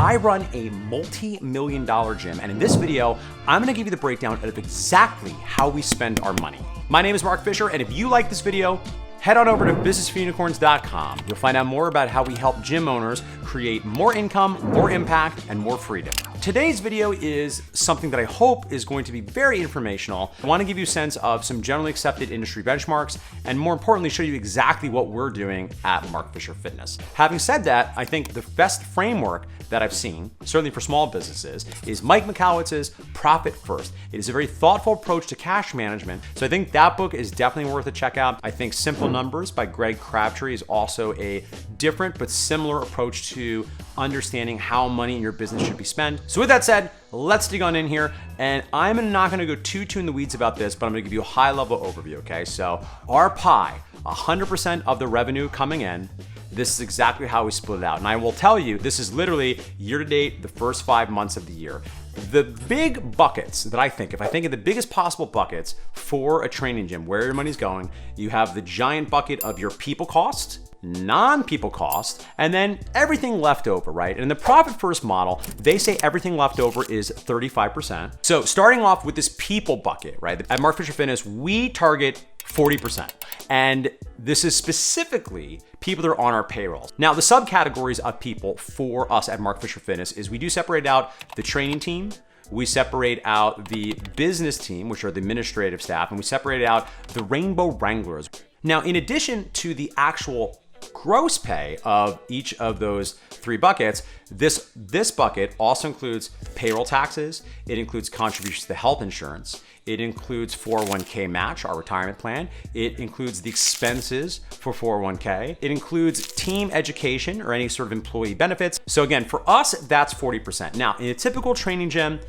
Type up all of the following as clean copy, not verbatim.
I run a multi-million dollar gym, and in this video, I'm gonna give you the breakdown of exactly how we spend our money. My name is Mark Fisher, and if you like this video, head on over to businessforunicorns.com. You'll find out more about how we help gym owners create more income, more impact, and more freedom. Today's video is something that I hope is going to be very informational. I want to give you a sense of some generally accepted industry benchmarks, and more importantly, show you exactly what we're doing at Mark Fisher Fitness. Having said that, I think the best framework that I've seen, certainly for small businesses, is Mike Michalowicz's Profit First. It is a very thoughtful approach to cash management. So I think that book is definitely worth a check out. I think Simple Numbers by Greg Crabtree is also a different but similar approach to understanding how money in your business should be spent. So with that said, let's dig on in here. And I'm not gonna go too in the weeds about this, but I'm gonna give you a high level overview, okay? So our pie, 100% of the revenue coming in, this is exactly how we split it out. And I will tell you, this is literally year to date, the first 5 months of the year. The big buckets that I think of the biggest possible buckets for a training gym, where your money's going, you have the giant bucket of your people cost, non-people cost, and then everything left over, right? And in the Profit First model, they say everything left over is 35%. So starting off with this people bucket, right? At Mark Fisher Fitness, we target 40%. And this is specifically people that are on our payrolls. Now, the subcategories of people for us at Mark Fisher Fitness is we do separate out the training team, we separate out the business team, which are the administrative staff, and we separate out the Rainbow Wranglers. Now, in addition to the actual gross pay of each of those three buckets, this bucket also includes payroll taxes, it includes contributions to health insurance, it includes 401k match, our retirement plan, it includes the expenses for 401k, it includes team education or any sort of employee benefits. So again, for us, that's 40%. Now, in a typical training gym,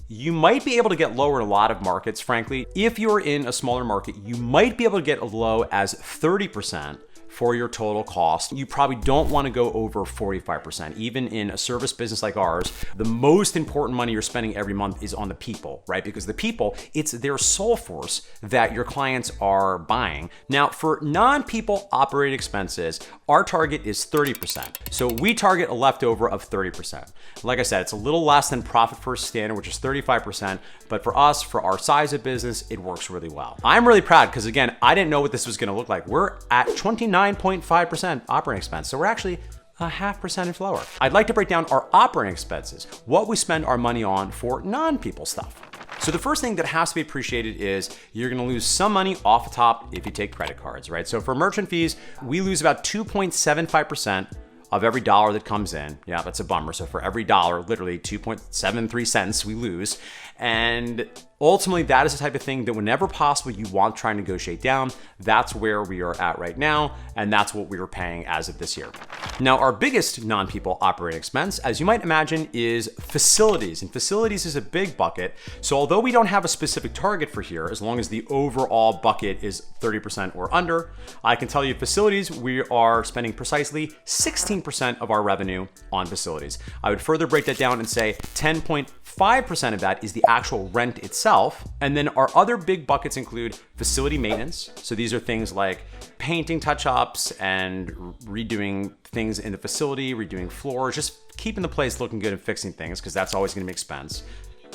you might be able to get lower in a lot of markets, frankly. If you're in a smaller market, you might be able to get as low as 30% for your total cost. You probably don't want to go over 45%. Even in a service business like ours, the most important money you're spending every month is on the people, right? Because the people, it's their sole force that your clients are buying. Now, for non-people operating expenses, our target is 30%. So we target a leftover of 30%. Like I said, it's a little less than Profit First standard, which is 35%. But for us, for our size of business, it works really well. I'm really proud because again, I didn't know what this was going to look like. We're at 29.5% operating expense. So we're actually a 0.5% lower. I'd like to break down our operating expenses, what we spend our money on for non-people stuff. So the first thing that has to be appreciated is you're gonna lose some money off the top if you take credit cards, right? So for merchant fees, we lose about 2.75% of every dollar that comes in. Yeah, that's a bummer. So for every dollar, literally 2.73 cents we lose. And ultimately, that is the type of thing that whenever possible, you want to try and negotiate down. That's where we are at right now, and that's what we were paying as of this year. Now, our biggest non-people operating expense, as you might imagine, is facilities. And facilities is a big bucket. So although we don't have a specific target for here, as long as the overall bucket is 30% or under, I can tell you facilities, we are spending precisely 16% of our revenue on facilities. I would further break that down and say 10.5% of that is the actual rent itself. And then our other big buckets include facility maintenance. So these are things like painting touch-ups and redoing things in the facility, redoing floors, just keeping the place looking good and fixing things, because that's always gonna be expense.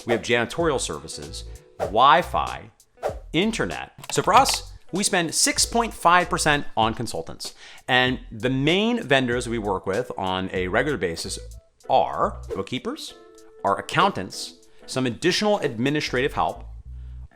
We have janitorial services, Wi-Fi, internet. So for us, we spend 6.5% on consultants. And the main vendors we work with on a regular basis are bookkeepers, our accountants, some additional administrative help,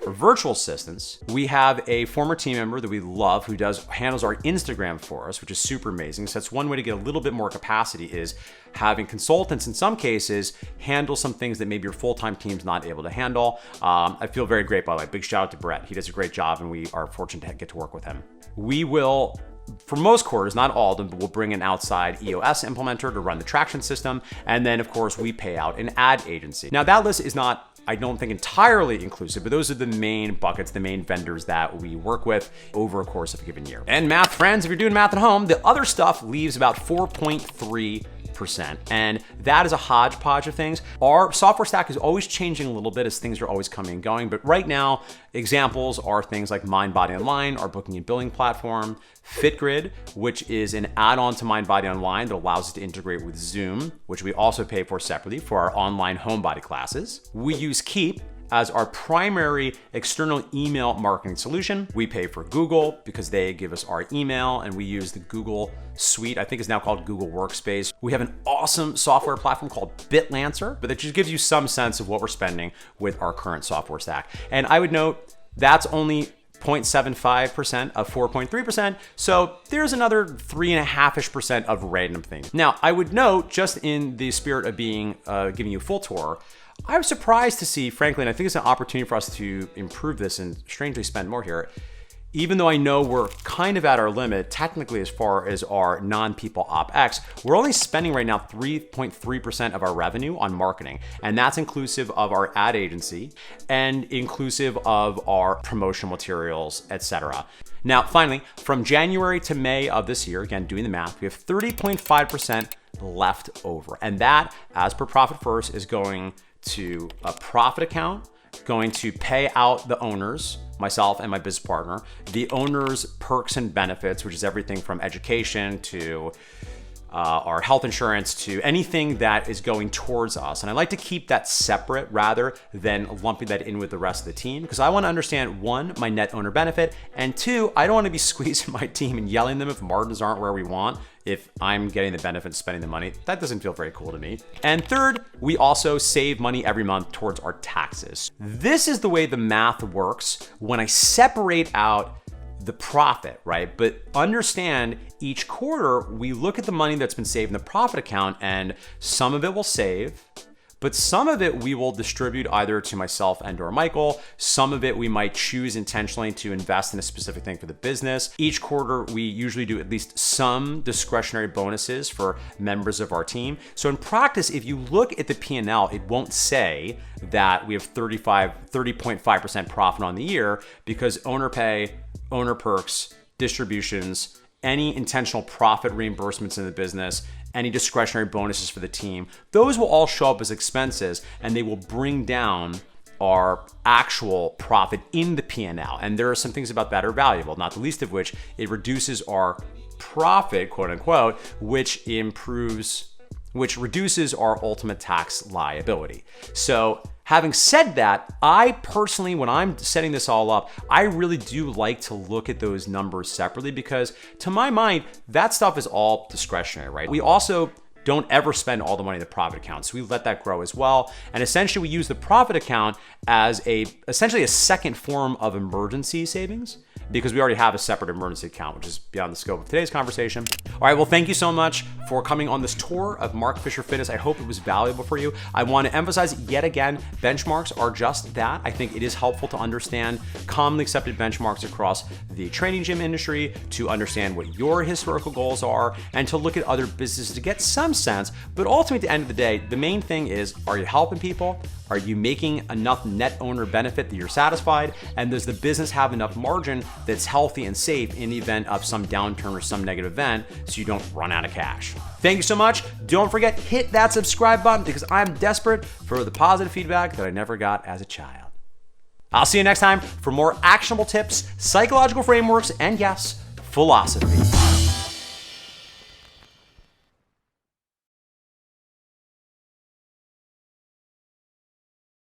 virtual assistants. We have a former team member that we love who handles our Instagram for us, which is super amazing. So that's one way to get a little bit more capacity, is having consultants in some cases handle some things that maybe your full-time team's not able to handle. I feel very great, by the way. Big shout out to Brett. He does a great job and we are fortunate to get to work with him. We will, for most quarters, not all of them, but we'll bring an outside EOS implementer to run the traction system. And then of course we pay out an ad agency. Now that list is not, I don't think, entirely inclusive, but those are the main buckets, the main vendors that we work with over a course of a given year. And math friends, if you're doing math at home, the other stuff leaves about 4.3% 8%. And that is a hodgepodge of things. Our software stack is always changing a little bit as things are always coming and going. But right now, examples are things like MindBody Online, our booking and billing platform, FitGrid, which is an add-on to MindBody Online that allows us to integrate with Zoom, which we also pay for separately for our online homebody classes. We use Keep as our primary external email marketing solution. We pay for Google because they give us our email, and we use the Google Suite. I think it's now called Google Workspace. We have an awesome software platform called BitLancer, but that just gives you some sense of what we're spending with our current software stack. And I would note that's only 0.75% of 4.3%. So there's another 3.5% of random things. Now, I would note, just in the spirit of being giving you a full tour, I was surprised to see, frankly, and I think it's an opportunity for us to improve this and strangely spend more here. Even though I know we're kind of at our limit, technically, as far as our non-people OpEx, we're only spending right now 3.3% of our revenue on marketing. And that's inclusive of our ad agency and inclusive of our promotional materials, etc. Now, finally, from January to May of this year, again, doing the math, we have 30.5% left over. And that, as per Profit First, is going to a profit account, going to pay out the owners, myself and my business partner, the owners' perks and benefits, which is everything from education to our health insurance to anything that is going towards us. And I like to keep that separate rather than lumping that in with the rest of the team, because I want to understand, one, my net owner benefit, and two, I don't want to be squeezing my team and yelling them if margins aren't where we want, if I'm getting the benefit and spending the money. That doesn't feel very cool to me. And third, we also save money every month towards our taxes. This is the way the math works when I separate out the profit, right? But understand, each quarter, we look at the money that's been saved in the profit account, and some of it will save, but some of it we will distribute either to myself and or Michael. Some of it we might choose intentionally to invest in a specific thing for the business. Each quarter, we usually do at least some discretionary bonuses for members of our team. So in practice, if you look at the P&L, it won't say that we have 30.5% profit on the year, because owner pay, owner perks, distributions, any intentional profit reimbursements in the business, any discretionary bonuses for the team, those will all show up as expenses, and they will bring down our actual profit in the P&L. And there are some things about that are valuable, not the least of which it reduces our profit, quote unquote, which reduces our ultimate tax liability. So having said that, I personally, when I'm setting this all up, I really do like to look at those numbers separately, because to my mind, that stuff is all discretionary, right? We also don't ever spend all the money in the profit account, so we let that grow as well. And essentially, we use the profit account as essentially a second form of emergency savings, because we already have a separate emergency account, which is beyond the scope of today's conversation. All right, well, thank you so much for coming on this tour of Mark Fisher Fitness. I hope it was valuable for you. I want to emphasize yet again, benchmarks are just that. I think it is helpful to understand commonly accepted benchmarks across the training gym industry, to understand what your historical goals are, and to look at other businesses to get some sense. But ultimately, at the end of the day, the main thing is, are you helping people? Are you making enough net owner benefit that you're satisfied? And does the business have enough margin that's healthy and safe in the event of some downturn or some negative event, so you don't run out of cash? Thank you so much. Don't forget, hit that subscribe button, because I'm desperate for the positive feedback that I never got as a child. I'll see you next time for more actionable tips, psychological frameworks, and yes, philosophy.